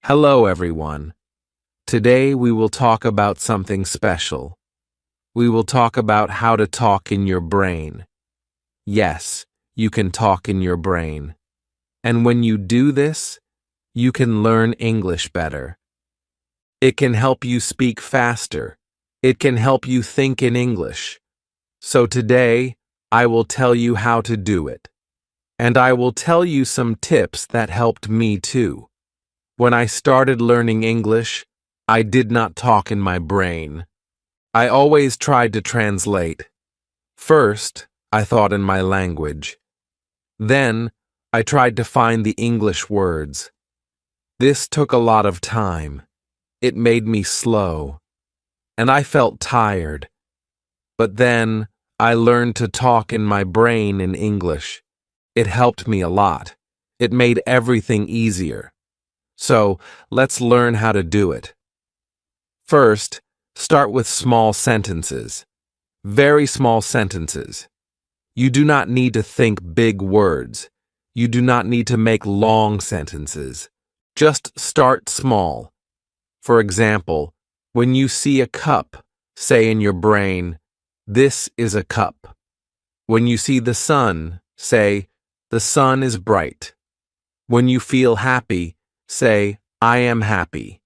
Hello, everyone. Today we will talk about something special. We will talk about how to talk in your brain. Yes, you can talk in your brain. And when you do this, you can learn English better. It can help you speak faster. It can help you think in English. So today, I will tell you how to do it. And I will tell you some tips that helped me too. When I started learning English, I did not talk in my brain. I always tried to translate. First, I thought in my language. Then, I tried to find the English words. This took a lot of time. It made me slow. And I felt tired. But then, I learned to talk in my brain in English. It helped me a lot. It made everything easier. So, let's learn how to do it. First, start with small sentences. Very small sentences. You do not need to think big words. You do not need to make long sentences. Just start small. For example, when you see a cup, say in your brain, "This is a cup." When you see the sun, say, "The sun is bright." When you feel happy, say, "I am happy."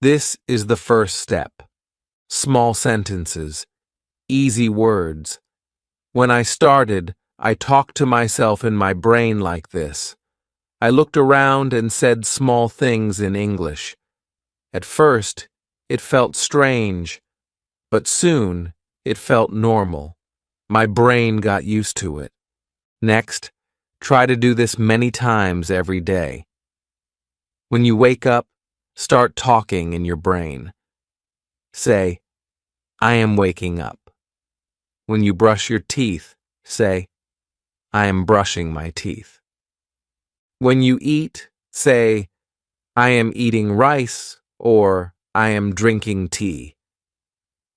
This is the first step. Small sentences. Easy words. When I started, I talked to myself in my brain like this. I looked around and said small things in English. At first, it felt strange, but soon it felt normal. My brain got used to it. Next, try to do this many times every day. When you wake up, start talking in your brain. Say, "I am waking up." When you brush your teeth, say, "I am brushing my teeth." When you eat, say, "I am eating rice," or "I am drinking tea."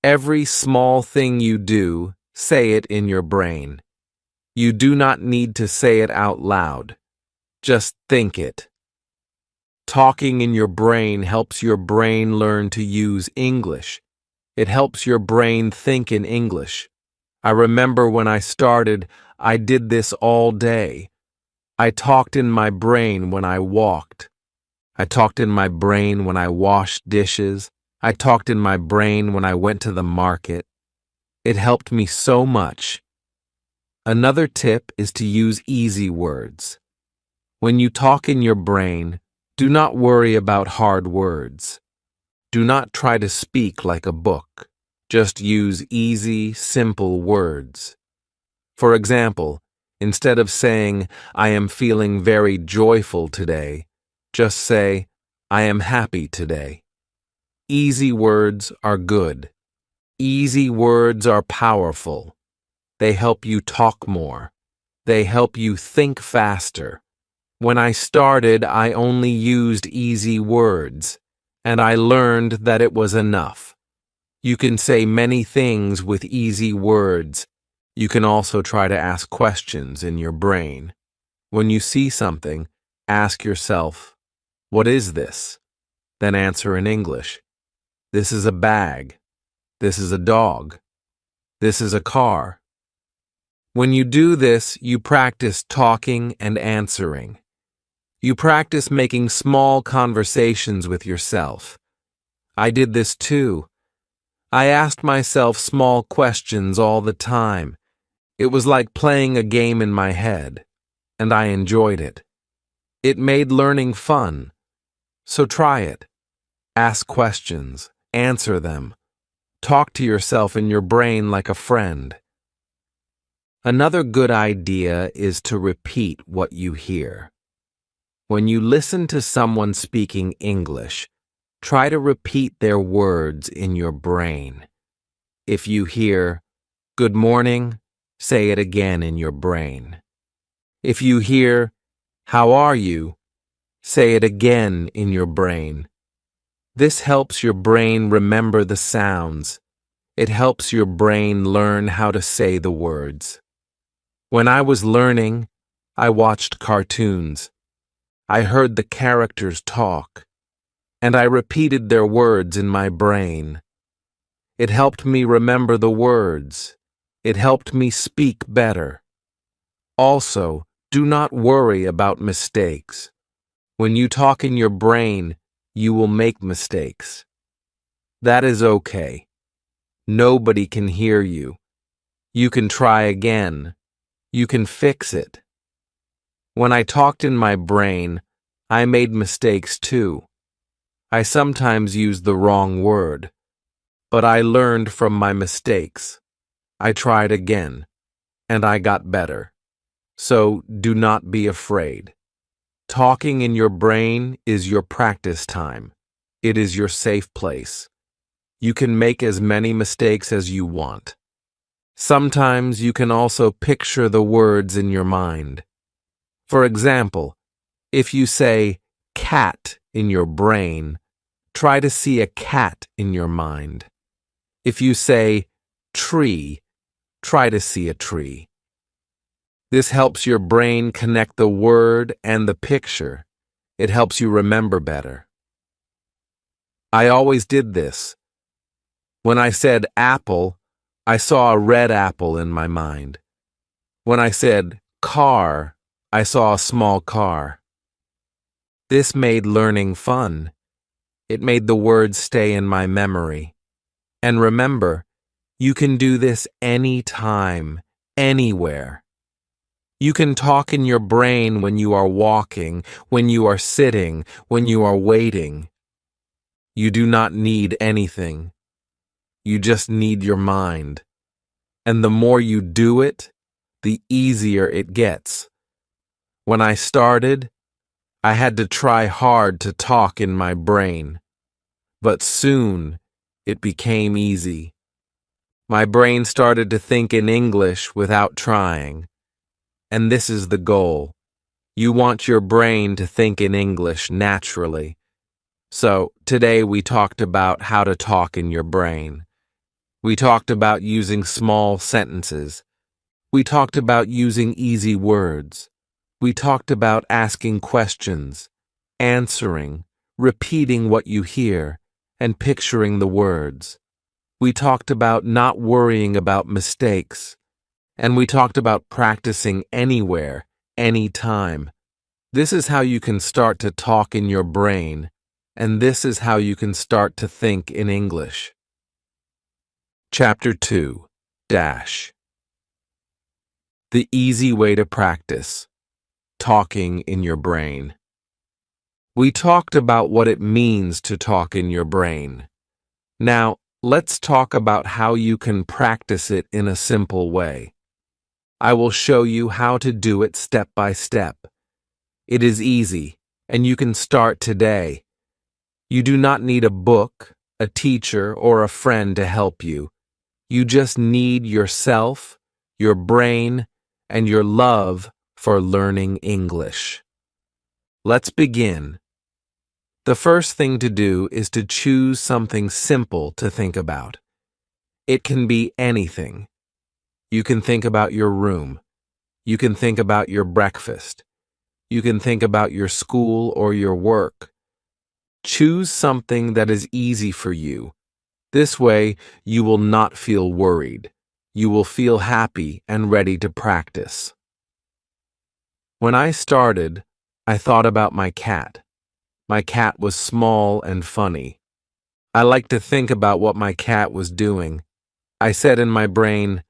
Every small thing you do, say it in your brain. You do not need to say it out loud. Just think it. Talking in your brain helps your brain learn to use English. It helps your brain think in English. I remember when I started, I did this all day. I talked in my brain when I walked. I talked in my brain when I washed dishes. I talked in my brain when I went to the market. It helped me so much. Another tip is to use easy words. When you talk in your brain, do not worry about hard words. Do not try to speak like a book. Just use easy, simple words. For example, instead of saying, "I am feeling very joyful today," just say, "I am happy today." Easy words are good. Easy words are powerful. They help you talk more. They help you think faster. When I started, I only used easy words, and I learned that it was enough. You can say many things with easy words. You can also try to ask questions in your brain. When you see something, ask yourself, "What is this?" Then answer in English. "This is a bag." "This is a dog." "This is a car." When you do this, you practice talking and answering. You practice making small conversations with yourself. I did this too. I asked myself small questions all the time. It was like playing a game in my head, and I enjoyed it. It made learning fun. So try it. Ask questions, answer them. Talk to yourself in your brain like a friend. Another good idea is to repeat what you hear. When you listen to someone speaking English, try to repeat their words in your brain. If you hear, "Good morning," say it again in your brain. If you hear, "How are you?" say it again in your brain. This helps your brain remember the sounds. It helps your brain learn how to say the words. When I was learning, I watched cartoons. I heard the characters talk. and I repeated their words in my brain. It helped me remember the words. It helped me speak better. Also, do not worry about mistakes. When you talk in your brain, you will make mistakes. That is okay. Nobody can hear you. You can try again. You can fix it. When I talked in my brain, I made mistakes too. I sometimes used the wrong word, but I learned from my mistakes. I tried again, and I got better. So do not be afraid. Talking in your brain is your practice time. It is your safe place. You can make as many mistakes as you want. Sometimes you can also picture the words in your mind. For example, if you say cat in your brain, try to see a cat in your mind. If you say tree, try to see a tree. This helps your brain connect the word and the picture. It helps you remember better. I always did this. When I said apple, I saw a red apple in my mind. When I said car, I saw a small car. This made learning fun. It made the words stay in my memory. And remember, you can do this anytime, anywhere. You can talk in your brain when you are walking, when you are sitting, when you are waiting. You do not need anything. You just need your mind. And the more you do it, the easier it gets. When I started, I had to try hard to talk in my brain. But soon, it became easy. My brain started to think in English without trying. And this is the goal. You want your brain to think in English naturally. So, today we talked about how to talk in your brain. We talked about using small sentences. We talked about using easy words. We talked about asking questions, answering, repeating what you hear, and picturing the words. We talked about not worrying about mistakes. And we talked about practicing anywhere, anytime. This is how you can start to talk in your brain, and this is how you can start to think in English. Chapter 2 Dash The easy way to practice. Talking in your brain. We talked about what it means to talk in your brain. Now, let's talk about how you can practice it in a simple way. I will show you how to do it step by step. It is easy, and you can start today. You do not need a book, a teacher, or a friend to help you. You just need yourself, your brain, and your love for learning English. Let's begin. The first thing to do is to choose something simple to think about. It can be anything. You can think about your room. You can think about your breakfast. You can think about your school or your work. Choose something that is easy for you. This way, you will not feel worried. You will feel happy and ready to practice. When I started, I thought about my cat. My cat was small and funny. I liked to think about what my cat was doing. I said in my brain,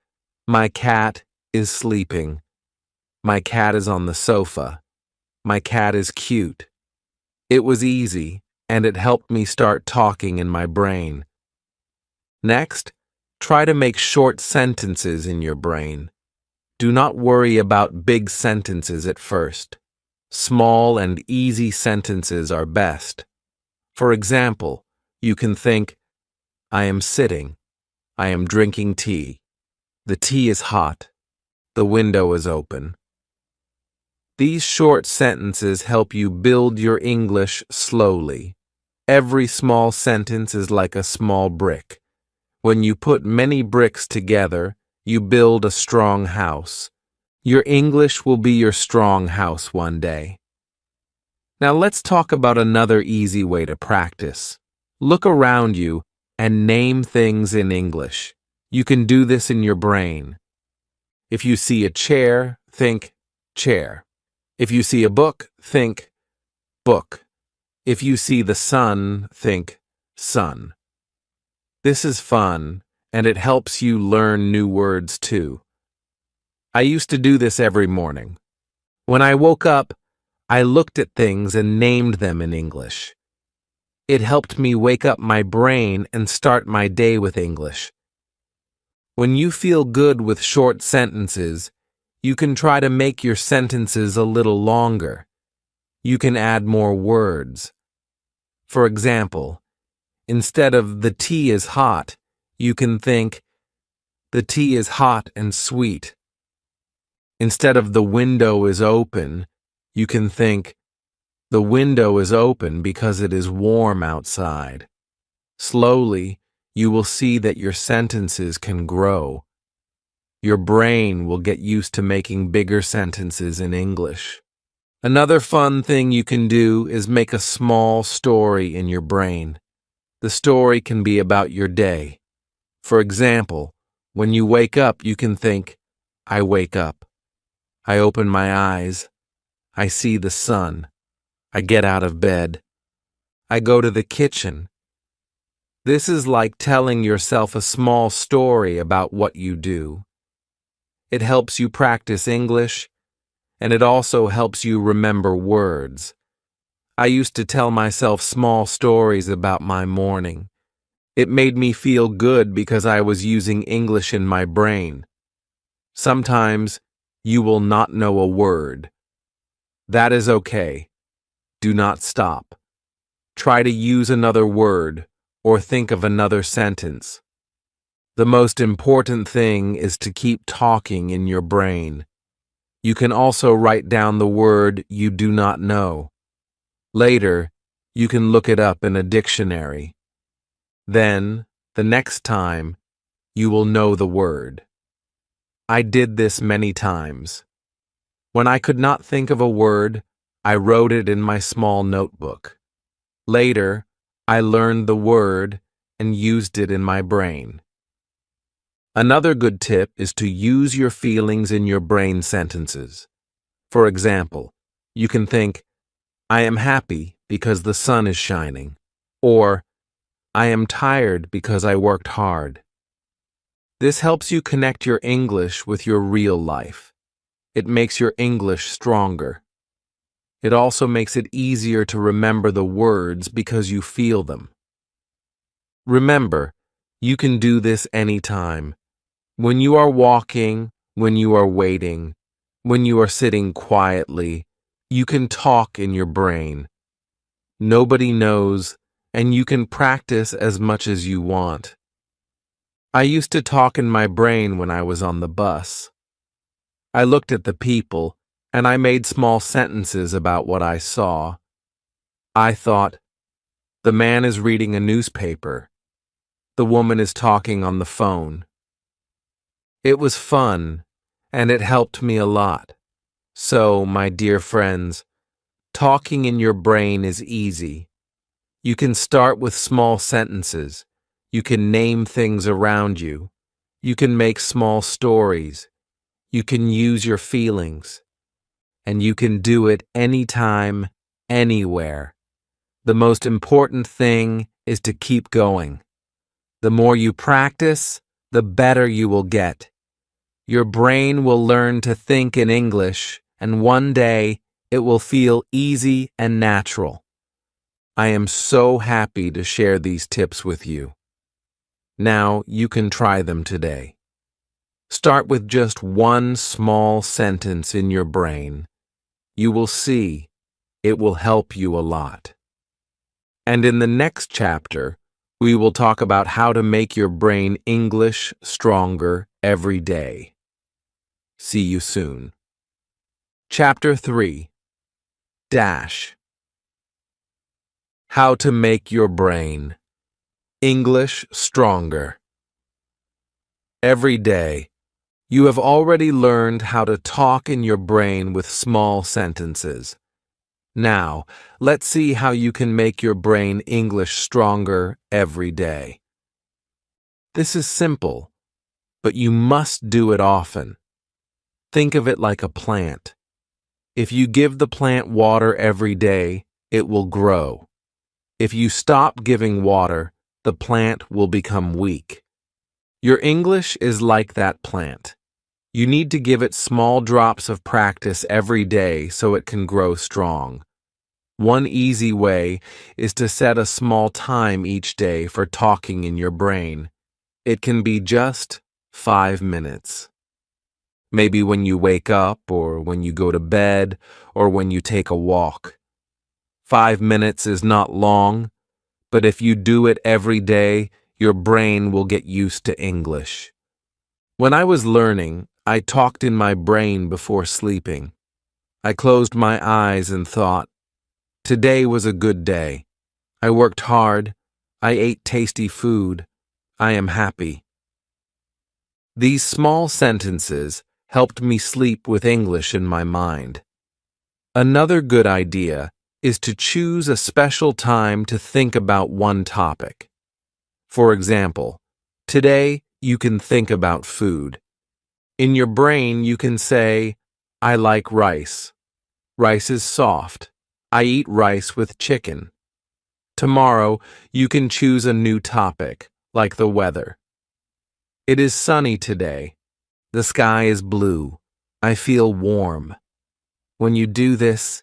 my cat is sleeping. My cat is on the sofa. My cat is cute. It was easy, and it helped me start talking in my brain. Next, try to make short sentences in your brain. Do not worry about big sentences at first. Small and easy sentences are best. For example, you can think, I am sitting. I am drinking tea. The tea is hot. The window is open. These short sentences help you build your English slowly. Every small sentence is like a small brick. When you put many bricks together, you build a strong house. Your English will be your strong house one day. Now let's talk about another easy way to practice. Look around you and name things in English. You can do this in your brain. If you see a chair, think chair. If you see a book, think book. If you see the sun, think sun. This is fun, and it helps you learn new words too. I used to do this every morning. When I woke up, I looked at things and named them in English. It helped me wake up my brain and start my day with English. When you feel good with short sentences, you can try to make your sentences a little longer. You can add more words. For example, instead of the tea is hot, you can think, the tea is hot and sweet. Instead of the window is open, you can think, the window is open because it is warm outside. Slowly, you will see that your sentences can grow. Your brain will get used to making bigger sentences in English. Another fun thing you can do is make a small story in your brain. The story can be about your day. For example, when you wake up, you can think, I wake up. I open my eyes. I see the sun. I get out of bed. I go to the kitchen. This is like telling yourself a small story about what you do. It helps you practice English, and it also helps you remember words. I used to tell myself small stories about my morning. It made me feel good because I was using English in my brain. Sometimes you will not know a word. That is okay. Do not stop. Try to use another word or think of another sentence. The most important thing is to keep talking in your brain. You can also write down the word you do not know. Later, you can look it up in a dictionary. Then, the next time, you will know the word. I did this many times. When I could not think of a word, I wrote it in my small notebook. Later, I learned the word and used it in my brain. Another good tip is to use your feelings in your brain sentences. For example, you can think, I am happy because the sun is shining, or I am tired because I worked hard. This helps you connect your English with your real life. It makes your English stronger. It also makes it easier to remember the words because you feel them. Remember, you can do this anytime. When you are walking, when you are waiting, when you are sitting quietly, you can talk in your brain. Nobody knows, and you can practice as much as you want. I used to talk in my brain when I was on the bus. I looked at the people, and I made small sentences about what I saw. I thought, the man is reading a newspaper. The woman is talking on the phone. It was fun, and it helped me a lot. So, my dear friends, talking in your brain is easy. You can start with small sentences. You can name things around you. You can make small stories. You can use your feelings. And you can do it anytime, anywhere. The most important thing is to keep going. The more you practice, the better you will get. Your brain will learn to think in English, and one day it will feel easy and natural. I am so happy to share these tips with you. Now you can try them today. Start with just one small sentence in your brain. You will see it will help you a lot. And in the next chapter, we will talk about how to make your brain English stronger every day. See you soon. Chapter 3. Dash. How to make your brain English stronger. Every day, you have already learned how to talk in your brain with small sentences. Now, let's see how you can make your brain English stronger every day. This is simple, but you must do it often. Think of it like a plant. If you give the plant water every day, it will grow. If you stop giving water, the plant will become weak. Your English is like that plant. You need to give it small drops of practice every day so it can grow strong. One easy way is to set a small time each day for talking in your brain. It can be just 5 minutes. Maybe when you wake up, or when you go to bed, or when you take a walk. 5 minutes is not long, but if you do it every day, your brain will get used to English. When I was learning, I talked in my brain before sleeping. I closed my eyes and thought, "Today was a good day. I worked hard. I ate tasty food. I am happy." These small sentences helped me sleep with English in my mind. Another good idea is to choose a special time to think about one topic. For example, today you can think about food. In your brain you can say, "I like rice. Rice is soft. I eat rice with chicken." Tomorrow you can choose a new topic, like the weather. "It is sunny today. The sky is blue. I feel warm." When you do this,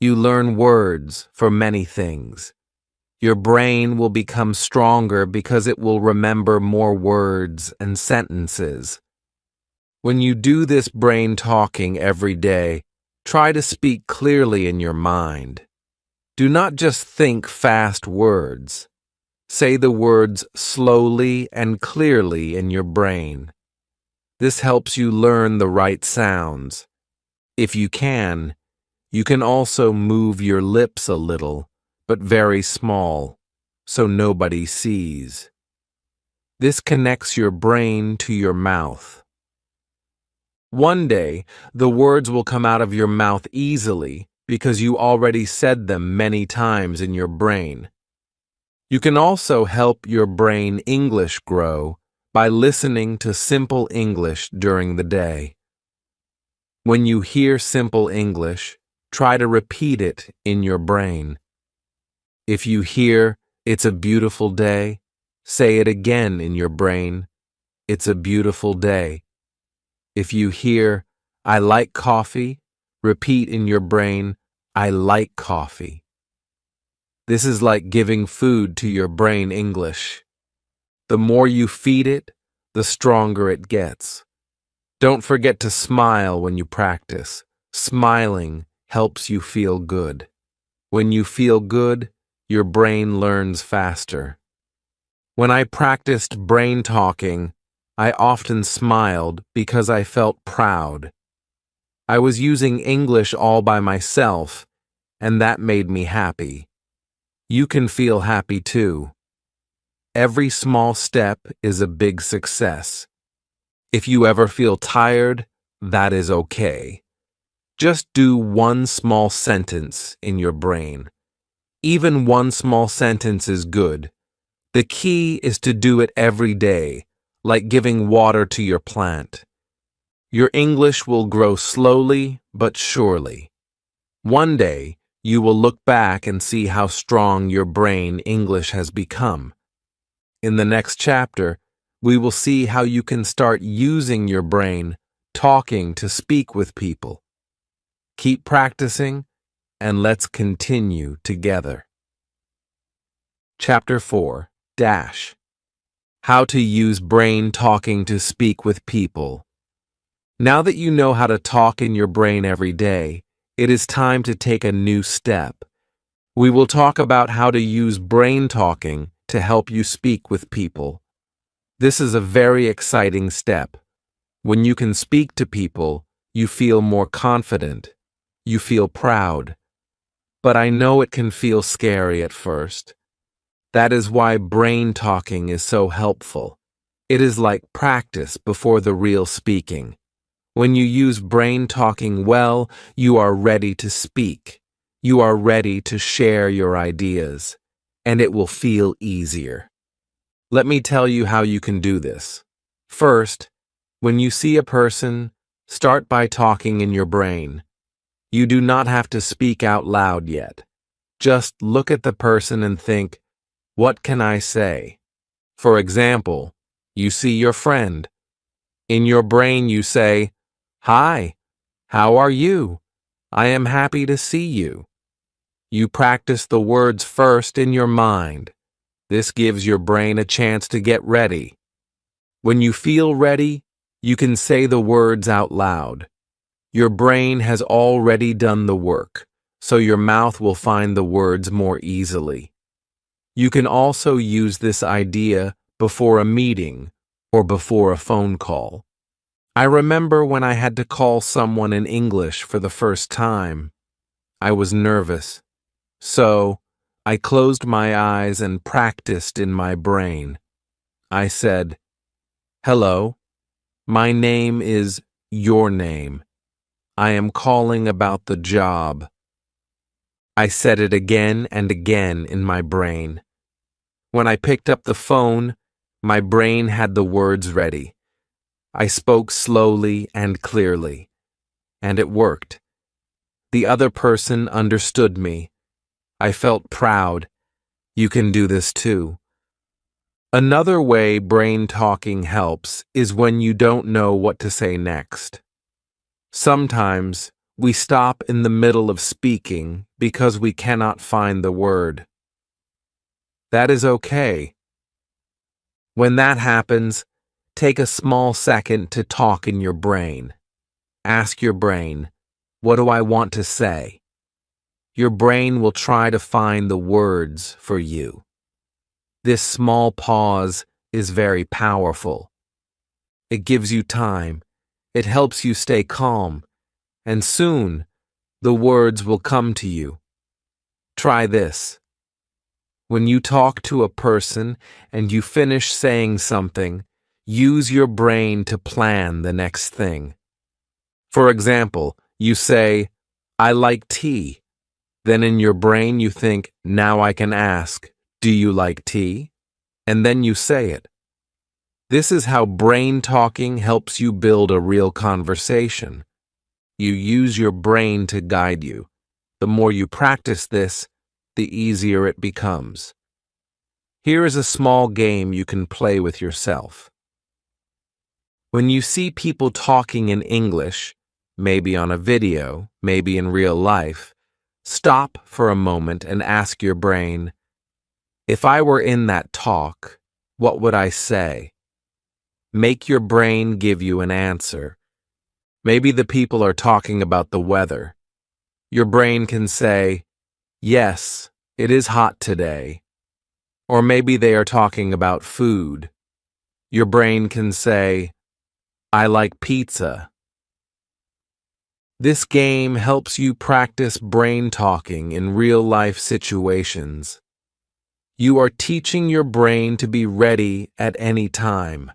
you learn words for many things. Your brain will become stronger because it will remember more words and sentences. When you do this brain talking every day, try to speak clearly in your mind. Do not just think fast words. Say the words slowly and clearly in your brain. This helps you learn the right sounds. If you can also move your lips a little, but very small, so nobody sees. This connects your brain to your mouth. One day, the words will come out of your mouth easily because you already said them many times in your brain. You can also help your brain English grow by listening to simple English during the day. When you hear simple English, try to repeat it in your brain. If you hear, "It's a beautiful day," say it again in your brain, "It's a beautiful day." If you hear, "I like coffee," repeat in your brain, "I like coffee." This is like giving food to your brain English. The more you feed it, the stronger it gets. Don't forget to smile when you practice. Smiling helps you feel good. When you feel good, your brain learns faster. When I practiced brain talking, I often smiled because I felt proud. I was using English all by myself, and that made me happy. You can feel happy too. Every small step is a big success. If you ever feel tired, that is okay. Just do one small sentence in your brain. Even one small sentence is good. The key is to do it every day, like giving water to your plant. Your English will grow slowly but surely. One day, you will look back and see how strong your brain English has become. In the next chapter, we will see how you can start using your brain talking to speak with people. Keep practicing, and let's continue together. Chapter 4. Dash. How to use brain talking to speak with people. Now that you know how to talk in your brain every day, it is time to take a new step. We will talk about how to use brain talking to help you speak with people. This is a very exciting step. When you can speak to people, you feel more confident. You feel proud. But I know it can feel scary at first. That is why brain talking is so helpful. It is like practice before the real speaking. When you use brain talking well, you are ready to speak. You are ready to share your ideas, and it will feel easier. Let me tell you how you can do this. First, when you see a person, start by talking in your brain. You do not have to speak out loud yet. Just look at the person and think, what can I say? For example, you see your friend. In your brain you say, "Hi, how are you? I am happy to see you." You practice the words first in your mind. This gives your brain a chance to get ready. When you feel ready, you can say the words out loud. Your brain has already done the work, so your mouth will find the words more easily. You can also use this idea before a meeting or before a phone call. I remember when I had to call someone in English for the first time. I was nervous, so I closed my eyes and practiced in my brain. I said, "Hello, my name is your name. I am calling about the job." I said it again and again in my brain. When I picked up the phone, my brain had the words ready. I spoke slowly and clearly, and it worked. The other person understood me. I felt proud. You can do this too. Another way brain talking helps is when you don't know what to say next. Sometimes we stop in the middle of speaking because we cannot find the word. That is okay. When that happens, take a small second to talk in your brain. Ask your brain, "What do I want to say?" Your brain will try to find the words for you. This small pause is very powerful. It gives you time. It helps you stay calm. And soon, the words will come to you. Try this. When you talk to a person and you finish saying something, use your brain to plan the next thing. For example, you say, "I like tea." Then in your brain you think, "Now I can ask, do you like tea?" And then you say it. This is how brain talking helps you build a real conversation. You use your brain to guide you. The more you practice this, the easier it becomes. Here is a small game you can play with yourself. When you see people talking in English, maybe on a video, maybe in real life, stop for a moment and ask your brain, "If I were in that talk, what would I say?" Make your brain give you an answer. Maybe the people are talking about the weather. Your brain can say, "Yes, it is hot today." Or maybe they are talking about food. Your brain can say, "I like pizza." This game helps you practice brain talking in real-life situations. You are teaching your brain to be ready at any time.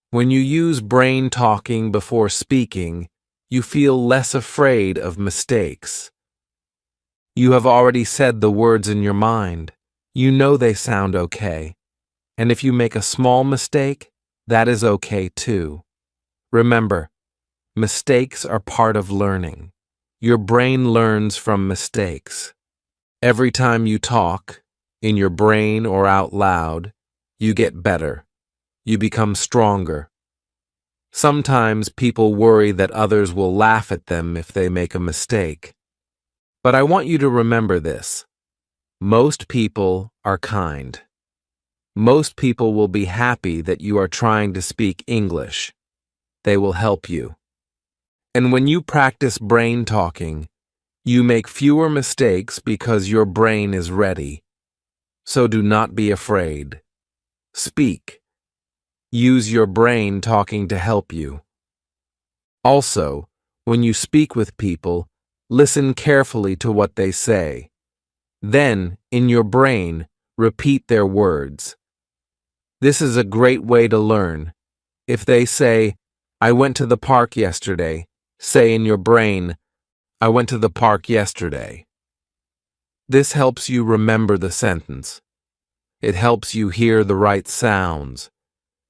When you use brain talking before speaking, you feel less afraid of mistakes. You have already said the words in your mind. You know they sound okay. And if you make a small mistake, that is okay too. Remember, mistakes are part of learning. Your brain learns from mistakes. Every time you talk, in your brain or out loud, you get better. You become stronger. Sometimes people worry that others will laugh at them if they make a mistake. But I want you to remember this. Most people are kind. Most people will be happy that you are trying to speak English. They will help you. And when you practice brain talking, you make fewer mistakes because your brain is ready. So do not be afraid. Speak. Use your brain talking to help you. Also, when you speak with people, listen carefully to what they say. Then, in your brain, repeat their words. This is a great way to learn. If they say, "I went to the park yesterday," say in your brain, I went to the park yesterday. This helps you remember the sentence. It helps you hear the right sounds.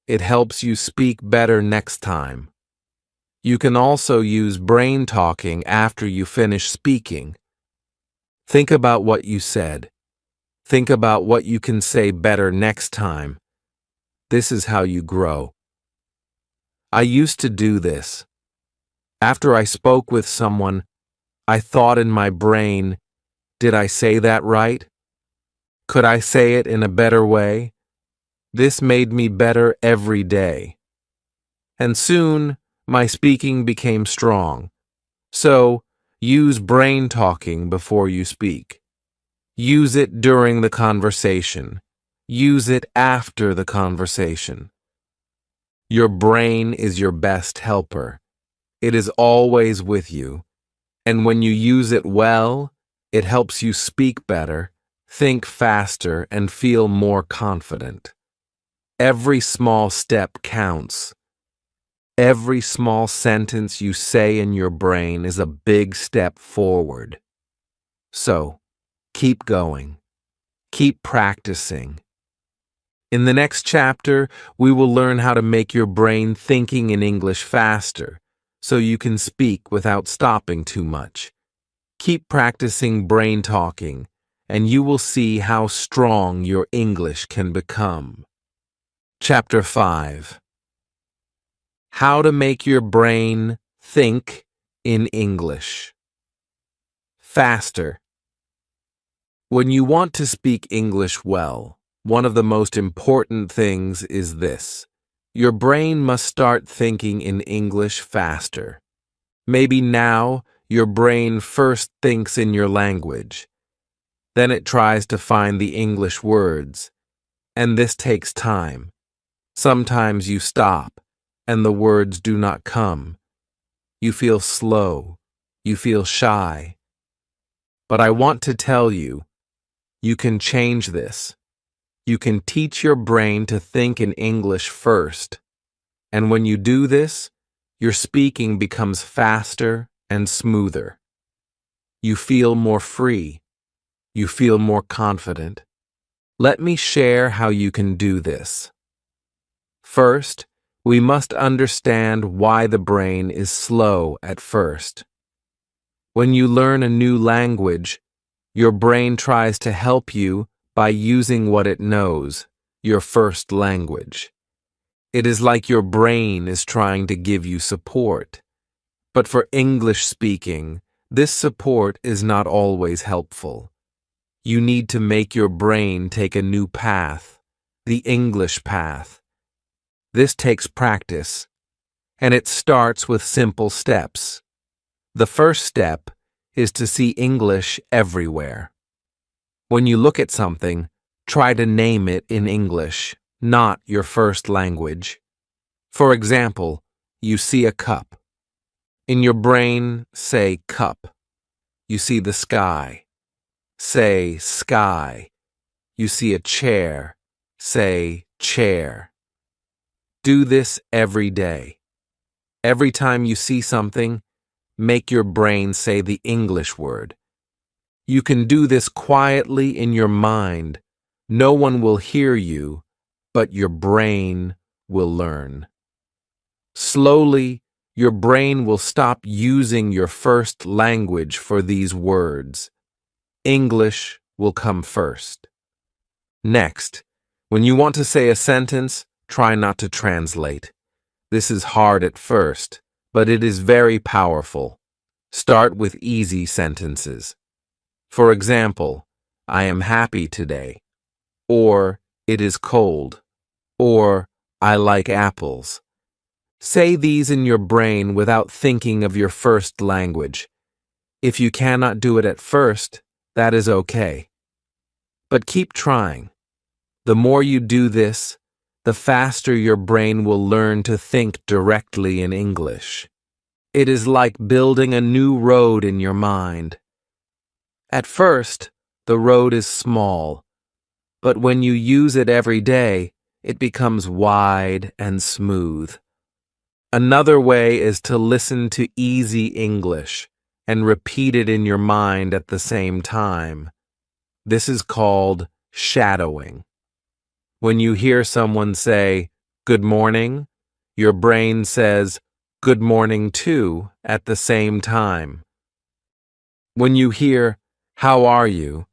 It helps you speak better next time. You can also use brain talking after you finish speaking. Think about what you said. Think about what you can say better next time. This is how you grow. I used to do this. After I spoke with someone, I thought in my brain, did I say that right? Could I say it in a better way? This made me better every day. And soon, my speaking became strong. So, use brain talking before you speak. Use it during the conversation. Use it after the conversation. Your brain is your best helper. It is always with you. And when you use it well, it helps you speak better, think faster, and feel more confident. Every small step counts. Every small sentence you say in your brain is a big step forward. So, keep going. Keep practicing. In the next chapter, we will learn how to make your brain thinking in English faster, so you can speak without stopping too much. Keep practicing brain talking, and you will see how strong your English can become. Chapter 5. How to make your brain think in English. Faster. When you want to speak English well, one of the most important things is this. Your brain must start thinking in English faster. Maybe now your brain first thinks in your language. Then it tries to find the English words. And this takes time. Sometimes you stop, and the words do not come. You feel slow. You feel shy. But I want to tell you, you can change this. You can teach your brain to think in English first. And when you do this, your speaking becomes faster and smoother. You feel more free. You feel more confident. Let me share how you can do this. First, we must understand why the brain is slow at first. When you learn a new language, your brain tries to help you by using what it knows, your first language. It is like your brain is trying to give you support. But for English speaking, this support is not always helpful. You need to make your brain take a new path, the English path. This takes practice, and it starts with simple steps. The first step is to see English everywhere. When you look at something, try to name it in English, not your first language. For example, you see a cup. In your brain, say cup. You see the sky. Say sky. You see a chair. Say chair. Do this every day. Every time you see something, make your brain say the English word. You can do this quietly in your mind. No one will hear you, but your brain will learn. Slowly, your brain will stop using your first language for these words. English will come first. Next, when you want to say a sentence, try not to translate. This is hard at first, but it is very powerful. Start with easy sentences. For example, I am happy today, or it is cold, or I like apples. Say these in your brain without thinking of your first language. If you cannot do it at first, that is okay. But keep trying. The more you do this, the faster your brain will learn to think directly in English. It is like building a new road in your mind. At first, the road is small, but when you use it every day, it becomes wide and smooth. Another way is to listen to easy English. and repeat it in your mind at the same time. This is called shadowing. When you hear someone say, "Good morning," your brain says, "Good morning too," at the same time. When you hear, "How are you?"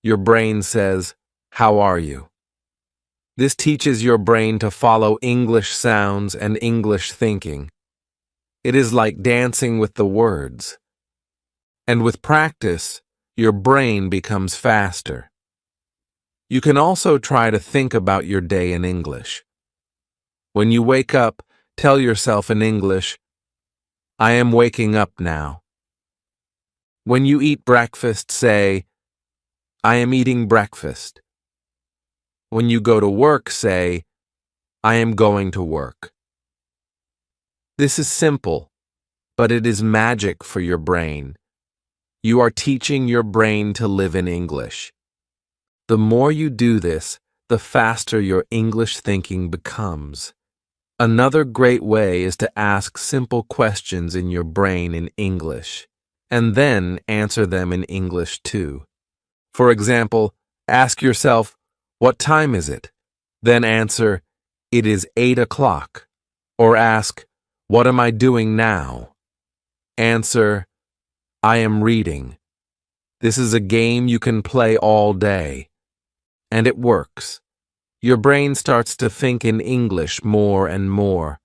your brain says, "How are you?" This teaches your brain to follow English sounds and English thinking. It is like dancing with the words. And with practice, your brain becomes faster. You can also try to think about your day in English. When you wake up, tell yourself in English, "I am waking up now." When you eat breakfast, say, "I am eating breakfast." When you go to work, say, "I am going to work." This is simple, but it is magic for your brain. You are teaching your brain to live in English. The more you do this, the faster your English thinking becomes. Another great way is to ask simple questions in your brain in English, and then answer them in English too. For example, ask yourself, "What time is it?" Then answer, "It is 8 o'clock." Or ask, "What am I doing now?" Answer, "I am reading." This is a game you can play all day. And it works. Your brain starts to think in English more and more.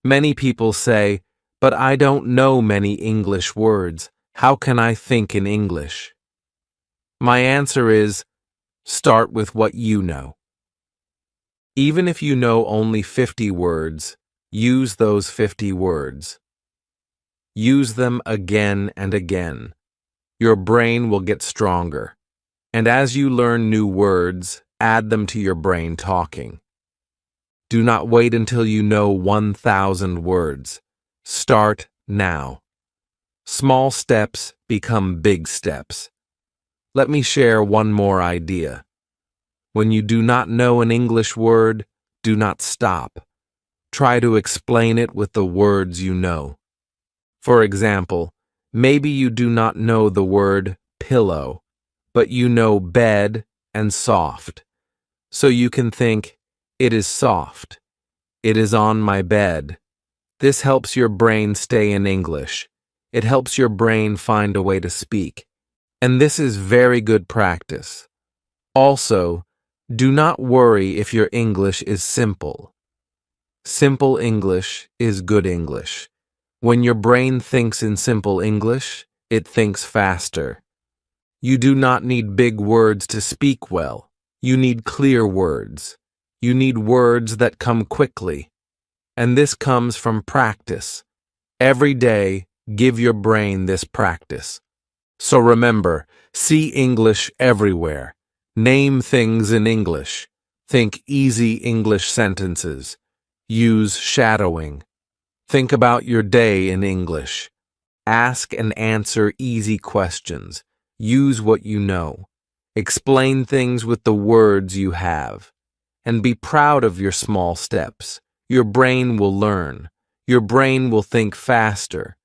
Many people say, "But I don't know many English words. How can I think in English?" My answer is, start with what you know. Even if you know only 50 words, use those 50 words. Use them again and again. Your brain will get stronger. And as you learn new words, add them to your brain talking. Do not wait until you know 1,000 words. Start now. Small steps become big steps. Let me share one more idea. When you do not know an English word, do not stop. Try to explain it with the words you know. For example, maybe you do not know the word pillow, but you know bed and soft. So you can think, "It is soft. It is on my bed." This helps your brain stay in English. It helps your brain find a way to speak. And this is very good practice. Also, do not worry if your English is simple. Simple English is good English. When your brain thinks in simple English, it thinks faster. You do not need big words to speak well. You need clear words. You need words that come quickly. And this comes from practice. Every day, give your brain this practice. So remember, see English everywhere. Name things in English. Think easy English sentences. Use shadowing. Think about your day in English. Ask and answer easy questions. Use what you know. Explain things with the words you have. And be proud of your small steps. Your brain will learn. Your brain will think faster.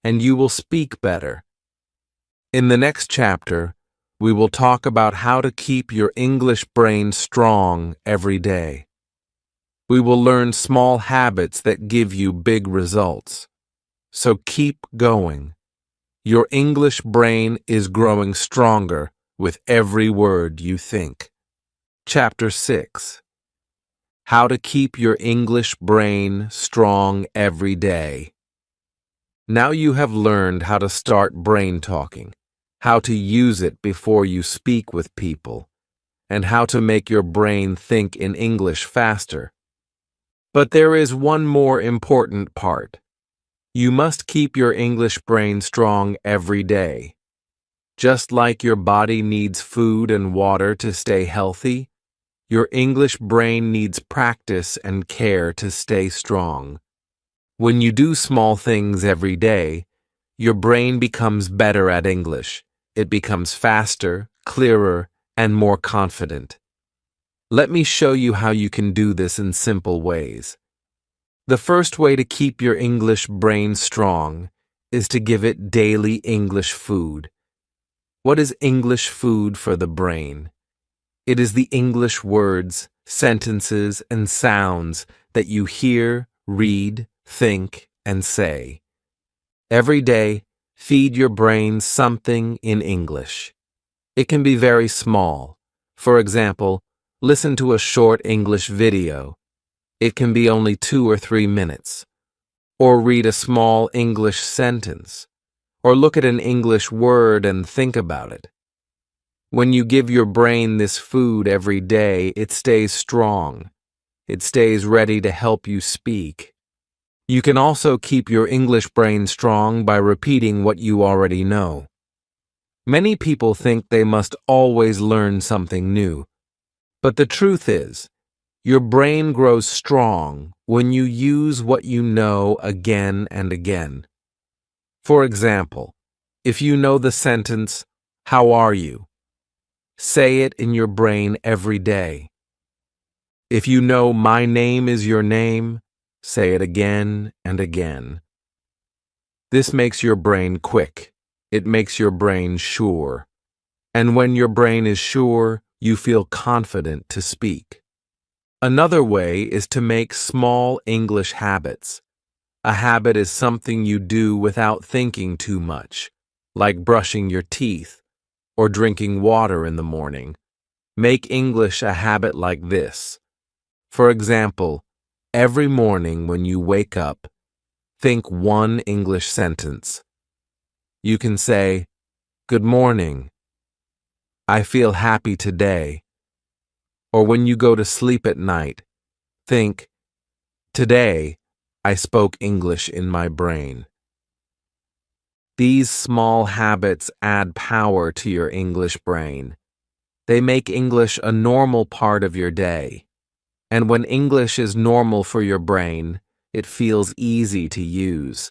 And you will speak better. In the next chapter, we will talk about how to keep your English brain strong every day. We will learn small habits that give you big results. So keep going. Your English brain is growing stronger with every word you think. Chapter 6. How to keep your English brain strong every day. Now you have learned how to start brain talking, how to use it before you speak with people, and how to make your brain think in English faster. But there is one more important part. You must keep your English brain strong every day. Just like your body needs food and water to stay healthy, your English brain needs practice and care to stay strong. When you do small things every day, your brain becomes better at English. It becomes faster, clearer, and more confident. Let me show you how you can do this in simple ways. The first way to keep your English brain strong is to give it daily English food. What is English food for the brain? It is the English words, sentences, and sounds that you hear, read, think, and say. Every day, feed your brain something in English. It can be very small. For example, listen to a short English video. It can be only 2 or 3 minutes. Or read a small English sentence. Or look at an English word and think about it. When you give your brain this food every day, it stays strong. It stays ready to help you speak. You can also keep your English brain strong by repeating what you already know. Many people think they must always learn something new. But the truth is, your brain grows strong when you use what you know again and again. For example, if you know the sentence, "How are you?" say it in your brain every day. If you know "My name is your name," say it again and again. This makes your brain quick. It makes your brain sure. And when your brain is sure, you feel confident to speak. Another way is to make small English habits. A habit is something you do without thinking too much, like brushing your teeth or drinking water in the morning. Make English a habit like this. For example, every morning when you wake up, think one English sentence. You can say, "Good morning," "I feel happy today," or when you go to sleep at night, think, "Today, I spoke English in my brain." These small habits add power to your English brain. They make English a normal part of your day. And when English is normal for your brain, it feels easy to use.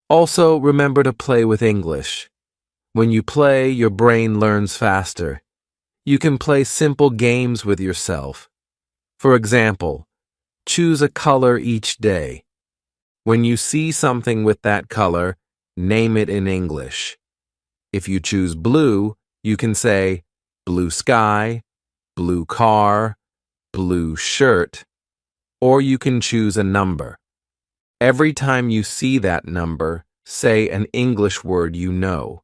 Also, remember to play with English. When you play, your brain learns faster. You can play simple games with yourself. For example, choose a color each day. When you see something with that color, name it in English. If you choose blue, you can say blue sky, blue car, blue shirt, or you can choose a number. Every time you see that number, say an English word you know.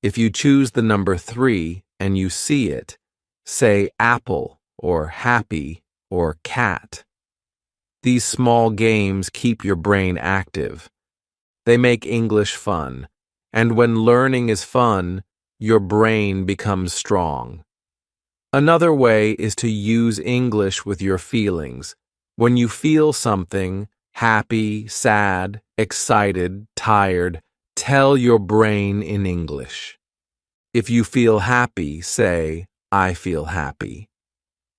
If you choose the number 3 and you see it, say apple or happy or cat. These small games keep your brain active. They make English fun, and when learning is fun, your brain becomes strong. Another way is to use English with your feelings. When you feel something, happy, sad, excited, tired, tell your brain in English. If you feel happy, say, "I feel happy."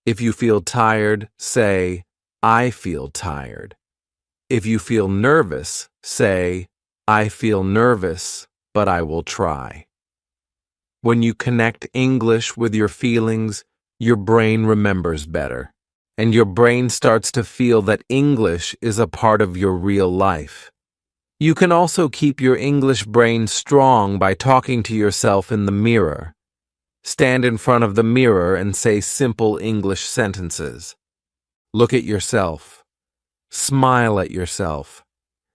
If you feel tired, say, "I feel tired." If you feel nervous, say, "I feel nervous, but I will try." When you connect English with your feelings, your brain remembers better, and your brain starts to feel that English is a part of your real life. You can also keep your English brain strong by talking to yourself in the mirror. Stand in front of the mirror and say simple English sentences. Look at yourself. Smile at yourself.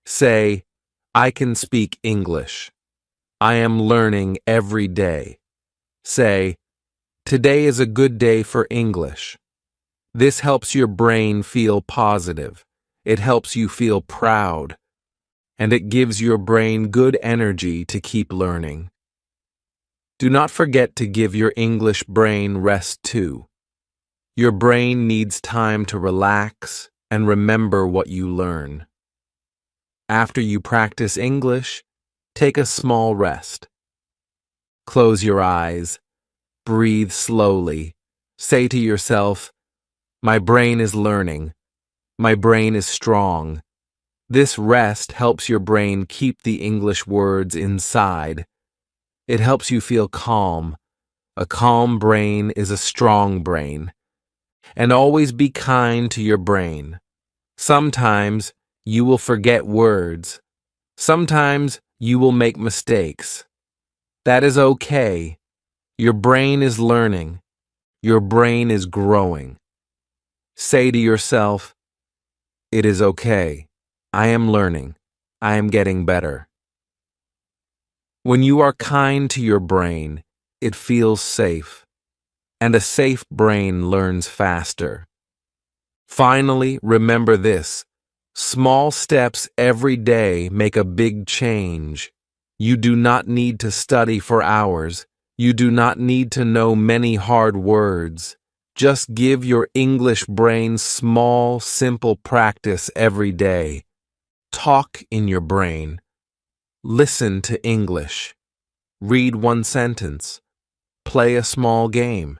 Say, "I can speak English. I am learning every day." Say, "Today is a good day for English." This helps your brain feel positive. It helps you feel proud. And it gives your brain good energy to keep learning. Do not forget to give your English brain rest too. Your brain needs time to relax and remember what you learn. After you practice English, take a small rest. Close your eyes. Breathe slowly. Say to yourself, "My brain is learning. My brain is strong." This rest helps your brain keep the English words inside. It helps you feel calm. A calm brain is a strong brain. And always be kind to your brain. Sometimes you will forget words. Sometimes You will make mistakes. That is okay. Your brain is learning. Your brain is growing. Say to yourself, it is okay. I am learning. I am getting better. When you are kind to your brain, it feels safe, and a safe brain learns faster. Finally, remember this. Small steps every day make a big change. You do not need to study for hours. You do not need to know many hard words. Just give your English brain small, simple practice every day. Talk in your brain. Listen to English. Read one sentence. Play a small game.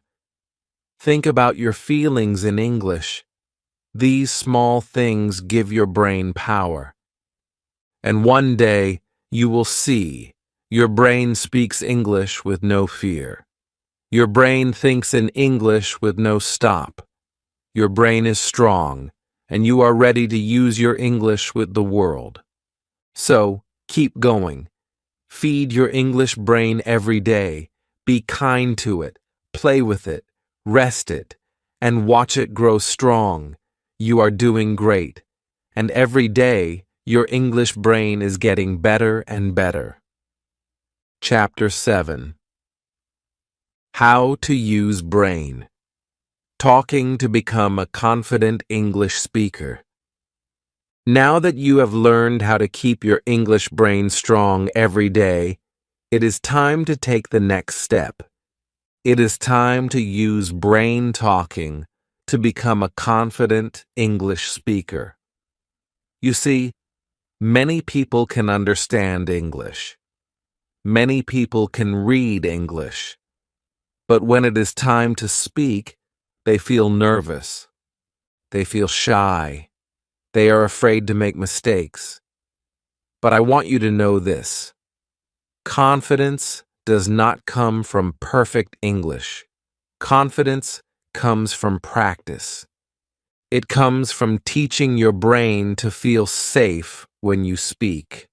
Think about your feelings in English. These small things give your brain power. And one day, you will see your brain speaks English with no fear. Your brain thinks in English with no stop. Your brain is strong, and you are ready to use your English with the world. So, keep going. Feed your English brain every day. Be kind to it. Play with it. Rest it. And watch it grow strong. You are doing great. And every day, your English brain is getting better and better. Chapter 7. How to use brain. Talking to become a confident English speaker. Now that you have learned how to keep your English brain strong every day, it is time to take the next step. It is time to use brain talking to become a confident English speaker. You see, many people can understand English. Many people can read English. But when it is time to speak, they feel nervous. They feel shy. They are afraid to make mistakes. But I want you to know this. Confidence does not come from perfect English. Confidence comes from practice. It comes from teaching your brain to feel safe when you speak.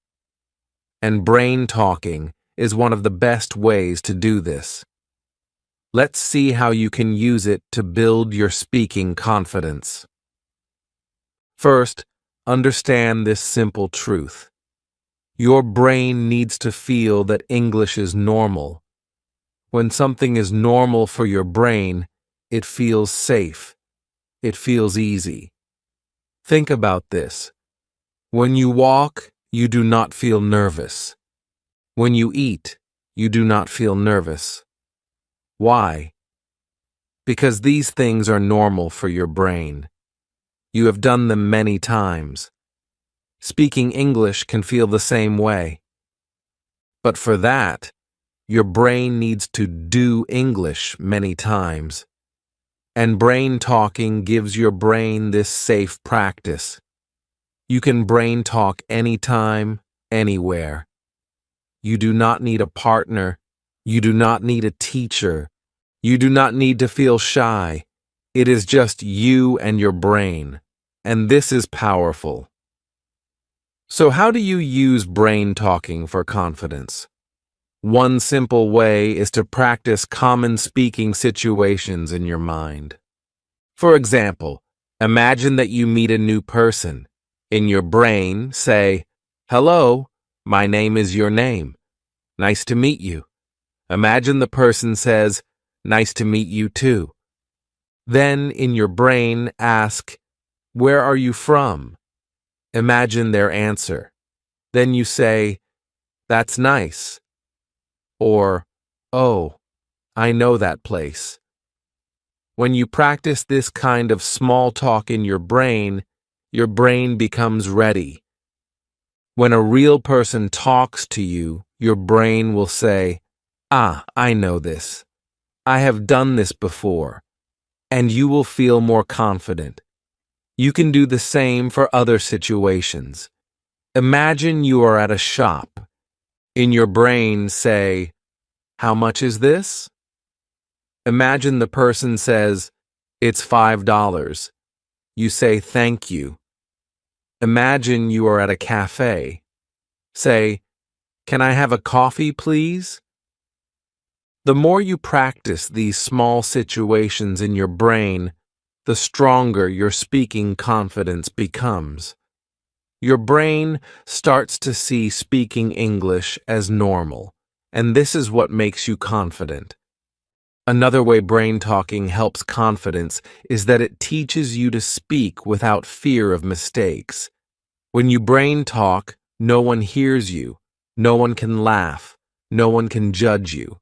And brain talking is one of the best ways to do this. Let's see how you can use it to build your speaking confidence. First, understand this simple truth. Your brain needs to feel that English is normal. When something is normal for your brain, it feels safe. It feels easy. Think about this. When you walk, you do not feel nervous. When you eat, you do not feel nervous. Why? Because these things are normal for your brain. You have done them many times. Speaking English can feel the same way. But for that, your brain needs to do English many times. And brain talking gives your brain this safe practice. You can brain talk anytime, anywhere. You do not need a partner. You do not need a teacher. You do not need to feel shy. It is just you and your brain. And this is powerful. So how do you use brain talking for confidence? One simple way is to practice common speaking situations in your mind. For example, imagine that you meet a new person. In your brain, say, "Hello, my name is your name. Nice to meet you." Imagine the person says, "Nice to meet you too." Then, in your brain, ask, "Where are you from?" Imagine their answer. Then you say, "That's nice." Or, "Oh, I know that place." When you practice this kind of small talk in your brain becomes ready. When a real person talks to you, your brain will say, "Ah, I know this. I have done this before." And you will feel more confident. You can do the same for other situations. Imagine you are at a shop. In your brain, say, "How much is this?" Imagine the person says, "It's $5. You say, "Thank you." Imagine you are at a cafe. Say, Can I have a coffee, please? The more you practice these small situations in your brain, the stronger your speaking confidence becomes. Your brain starts to see speaking English as normal, and this is what makes you confident. Another way brain talking helps confidence is that it teaches you to speak without fear of mistakes. When you brain talk, no one hears you, no one can laugh, no one can judge you.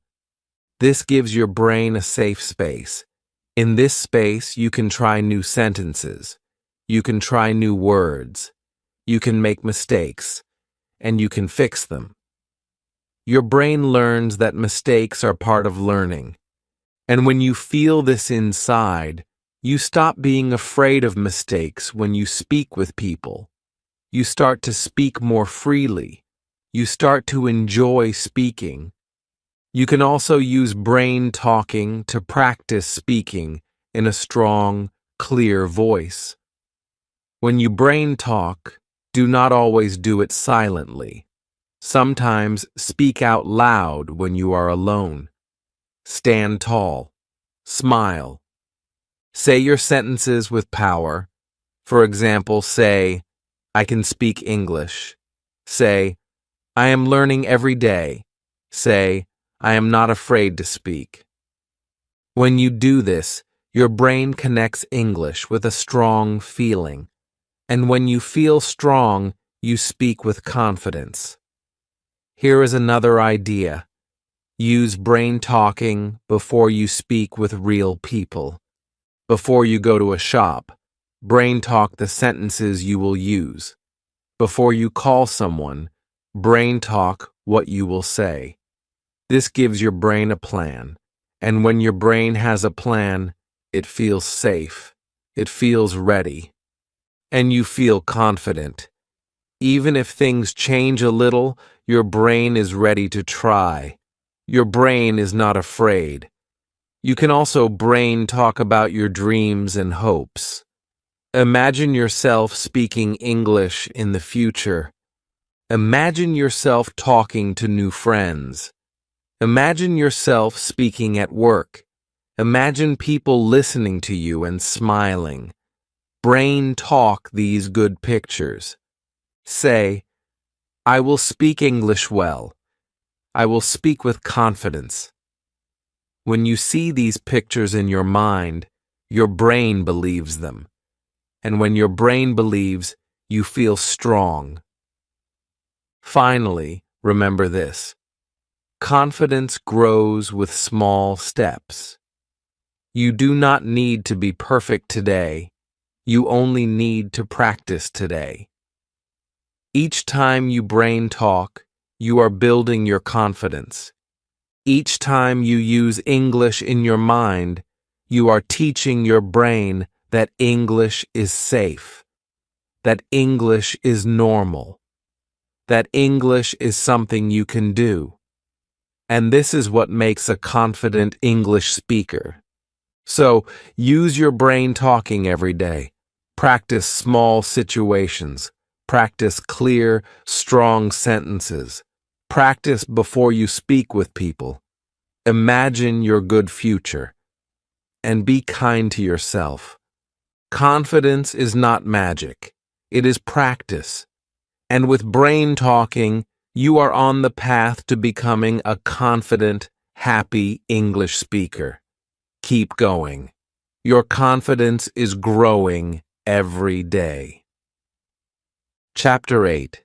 This gives your brain a safe space. In this space, you can try new sentences, you can try new words, you can make mistakes, and you can fix them. Your brain learns that mistakes are part of learning. And when you feel this inside, you stop being afraid of mistakes when you speak with people. You start to speak more freely. You start to enjoy speaking. You can also use brain talking to practice speaking in a strong, clear voice. When you brain talk, do not always do it silently. Sometimes speak out loud when you are alone. Stand tall. Smile. Say your sentences with power. For example, say, I can speak English. Say, I am learning every day. Say, I am not afraid to speak. When you do this, your brain connects English with a strong feeling. And when you feel strong, you speak with confidence. Here is another idea. Use brain talking before you speak with real people. Before you go to a shop, brain talk the sentences you will use. Before you call someone, brain talk what you will say. This gives your brain a plan, and when your brain has a plan, it feels safe, it feels ready, and you feel confident. Even if things change a little, your brain is ready to try. Your brain is not afraid. You can also brain talk about your dreams and hopes. Imagine yourself speaking English in the future. Imagine yourself talking to new friends. Imagine yourself speaking at work. Imagine people listening to you and smiling. Brain talk these good pictures. Say, I will speak English well. I will speak with confidence. When you see these pictures in your mind, your brain believes them. And when your brain believes, you feel strong. Finally, remember this. Confidence grows with small steps. You do not need to be perfect today. You only need to practice today. Each time you brain talk, you are building your confidence. Each time you use English in your mind, you are teaching your brain that English is safe, that English is normal, that English is something you can do. And this is what makes a confident English speaker. So, use your brain talking every day. Practice small situations. Practice clear, strong sentences. Practice before you speak with people. Imagine your good future. And be kind to yourself. Confidence is not magic. It is practice. And with brain talking, you are on the path to becoming a confident, happy English speaker. Keep going. Your confidence is growing every day. Chapter 8.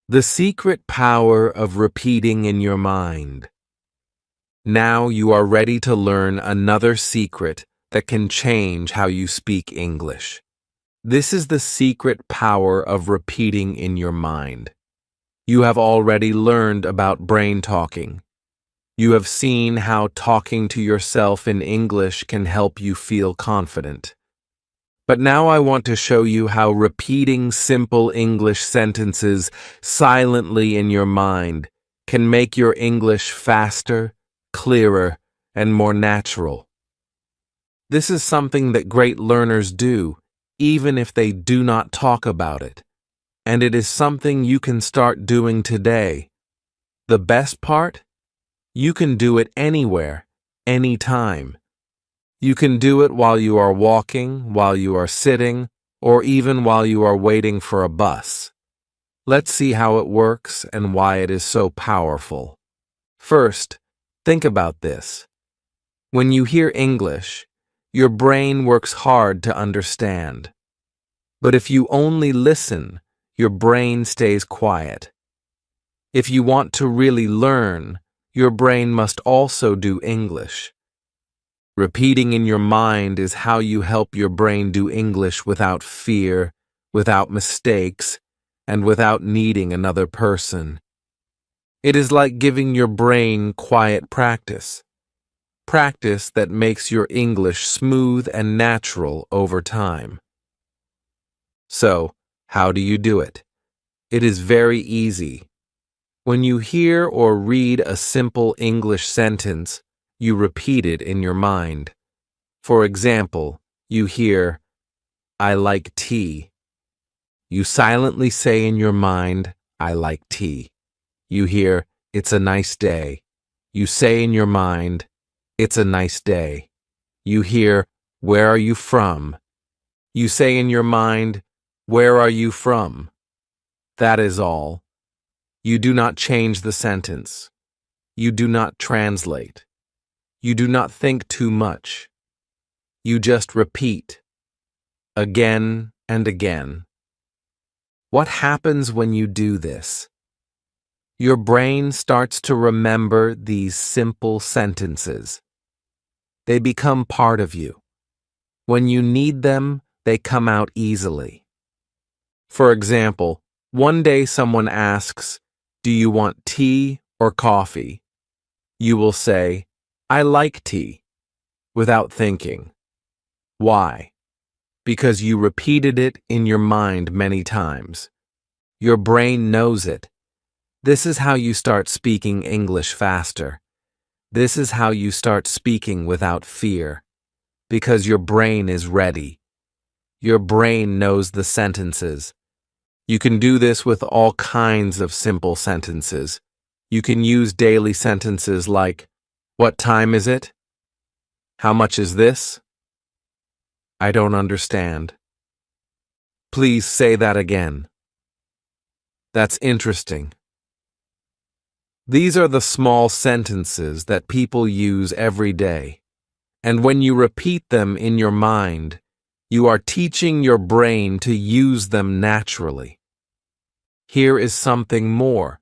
The Secret Power of Repeating in Your Mind. Now you are ready to learn another secret that can change how you speak English. This is the secret power of repeating in your mind. You have already learned about brain talking. You have seen how talking to yourself in English can help you feel confident. But now I want to show you how repeating simple English sentences silently in your mind can make your English faster, clearer, and more natural. This is something that great learners do, even if they do not talk about it. And it is something you can start doing today. The best part? You can do it anywhere, anytime. You can do it while you are walking, while you are sitting, or even while you are waiting for a bus. Let's see how it works and why it is so powerful. First, think about this. When you hear English, your brain works hard to understand. But if you only listen, your brain stays quiet. If you want to really learn, your brain must also do English. Repeating in your mind is how you help your brain do English without fear, without mistakes, and without needing another person. It is like giving your brain quiet practice. Practice that makes your English smooth and natural over time. So, how do you do it? It is very easy. When you hear or read a simple English sentence, you repeat it in your mind. For example, you hear, "I like tea." You silently say in your mind, "I like tea." You hear, "It's a nice day." You say in your mind, "It's a nice day." You hear, "Where are you from?" You say in your mind, "Where are you from?" That is all. You do not change the sentence. You do not translate. You do not think too much. You just repeat, again and again. What happens when you do this? Your brain starts to remember these simple sentences. They become part of you. When you need them, they come out easily. For example, one day someone asks, "Do you want tea or coffee?" You will say, "I like tea," without thinking. Why? Because you repeated it in your mind many times. Your brain knows it. This is how you start speaking English faster. This is how you start speaking without fear. Because your brain is ready. Your brain knows the sentences. You can do this with all kinds of simple sentences. You can use daily sentences like, "What time is it?" "How much is this?" "I don't understand." "Please say that again." "That's interesting." These are the small sentences that people use every day. And when you repeat them in your mind, you are teaching your brain to use them naturally. Here is something more.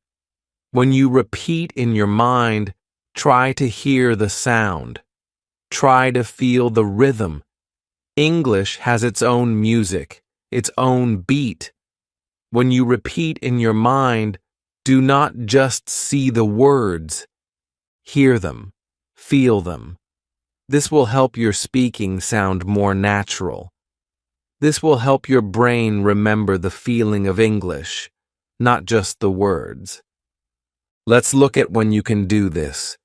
When you repeat in your mind, try to hear the sound. Try to feel the rhythm. English has its own music, its own beat. When you repeat in your mind, do not just see the words. Hear them, feel them. This will help your speaking sound more natural. This will help your brain remember the feeling of English, not just the words. Let's look at when you can do this.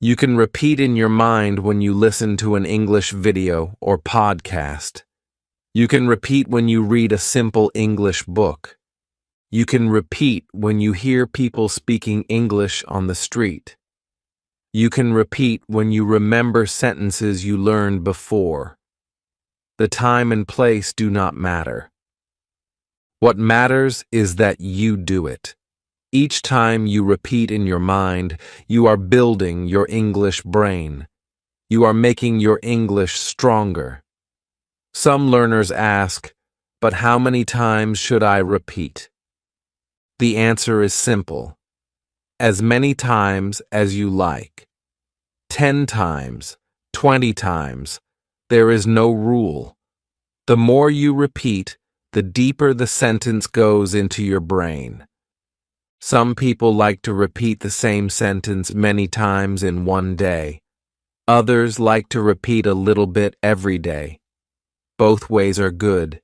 You can repeat in your mind when you listen to an English video or podcast. You can repeat when you read a simple English book. You can repeat when you hear people speaking English on the street. You can repeat when you remember sentences you learned before. The time and place do not matter. What matters is that you do it. Each time you repeat in your mind, you are building your English brain. You are making your English stronger. Some learners ask, "But how many times should I repeat?" The answer is simple. As many times as you like. 10 times, 20 times. There is no rule. The more you repeat, the deeper the sentence goes into your brain. Some people like to repeat the same sentence many times in one day. Others like to repeat a little bit every day. Both ways are good.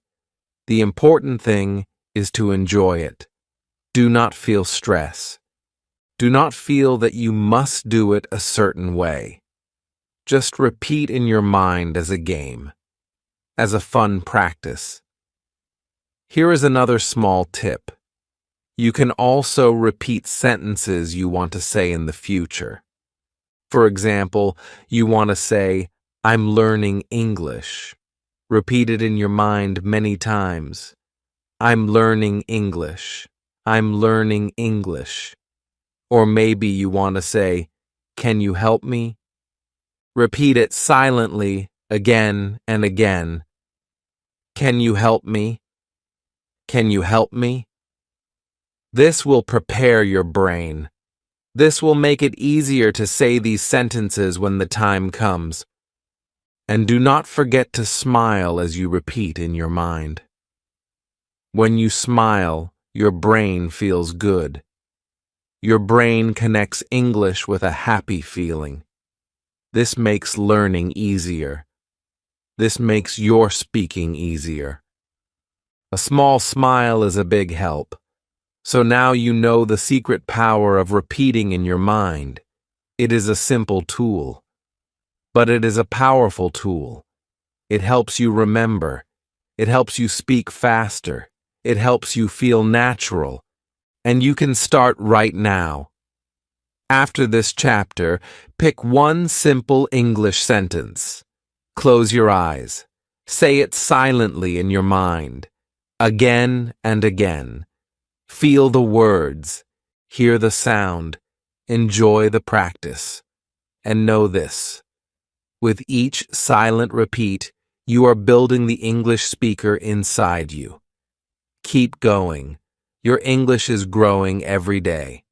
The important thing is to enjoy it. Do not feel stress. Do not feel that you must do it a certain way. Just repeat in your mind as a game, as a fun practice. Here is another small tip. You can also repeat sentences you want to say in the future. For example, you want to say, I'm learning English. Repeat it in your mind many times. I'm learning English. I'm learning English. Or maybe you want to say, can you help me? Repeat it silently again and again. Can you help me? Can you help me? This will prepare your brain. This will make it easier to say these sentences when the time comes. And do not forget to smile as you repeat in your mind. When you smile, your brain feels good. Your brain connects English with a happy feeling. This makes learning easier. This makes your speaking easier. A small smile is a big help. So now you know the secret power of repeating in your mind. It is a simple tool, but it is a powerful tool. It helps you remember. It helps you speak faster. It helps you feel natural. And you can start right now. After this chapter, pick one simple English sentence. Close your eyes. Say it silently in your mind, again and again. Feel the words, hear the sound, enjoy the practice. And know this: with each silent repeat, you are building the English speaker inside you. Keep going. Your English is growing every day.